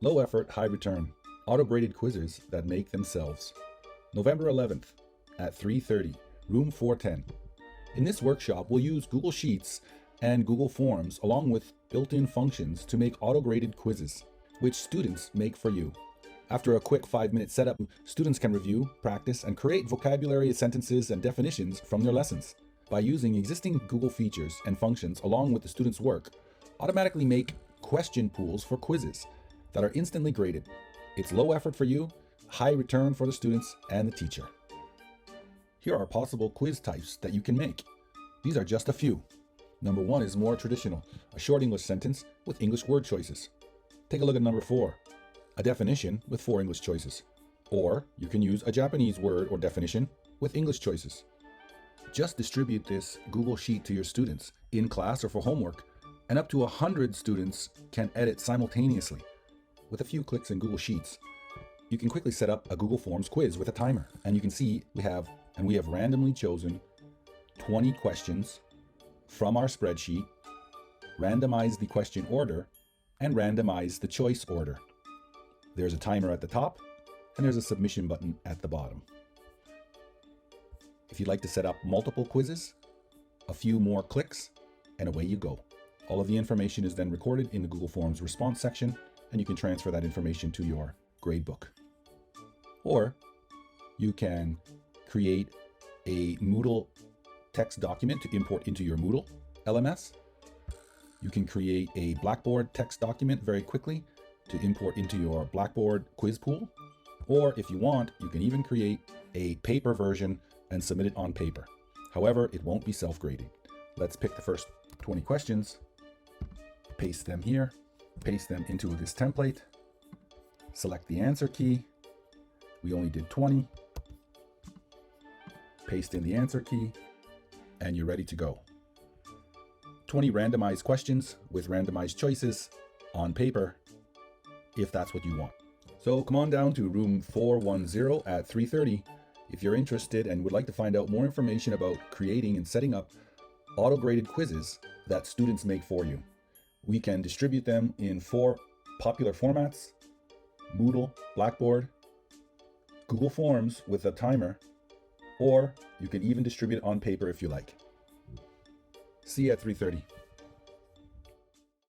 Low effort, high return. Auto-graded quizzes that make themselves. November 11th at 3:30, room 410. In this workshop, we'll use Google Sheets and Google Forms along with built-in functions to make auto-graded quizzes, which students make for you. After a quick 5-minute setup, students can review, practice, and create vocabulary, sentences, and definitions from their lessons. By using existing Google features and functions along with the students' work, automatically make question pools for quizzes that are instantly graded. It's low effort for you, high return for the students and the teacher. Here are possible quiz types that you can make. These are just a few. Number 1 is more traditional, a short English sentence with English word choices. Take a look at number 4, a definition with 4 English choices. Or you can use a Japanese word or definition with English choices. Just distribute this Google Sheet to your students in class or for homework, and up to 100 students can edit simultaneously. With a few clicks in Google Sheets, you can quickly set up a Google Forms quiz with a timer. And you can see we have randomly chosen 20 questions from our spreadsheet, randomize the question order, and randomize the choice order. There's a timer at the top, and there's a submission button at the bottom. If you'd like to set up multiple quizzes, a few more clicks, and away you go. All of the information is then recorded in the Google Forms response section, and you can transfer that information to your gradebook. Or you can create a Moodle text document to import into your Moodle LMS. You can create a Blackboard text document very quickly to import into your Blackboard quiz pool. Or if you want, you can even create a paper version and submit it on paper. However, it won't be self-graded. Let's pick the first 20 questions, paste them here, paste them into this template, select the answer key. We only did 20. Paste in the answer key, and you're ready to go. 20 randomized questions with randomized choices on paper, if that's what you want. So come on down to room 410 at 3:30 if you're interested and would like to find out more information about creating and setting up auto-graded quizzes that students make for you. We can distribute them in 4 popular formats: Moodle, Blackboard, Google Forms with a timer, or you can even distribute it on paper if you like. See you at 3:30.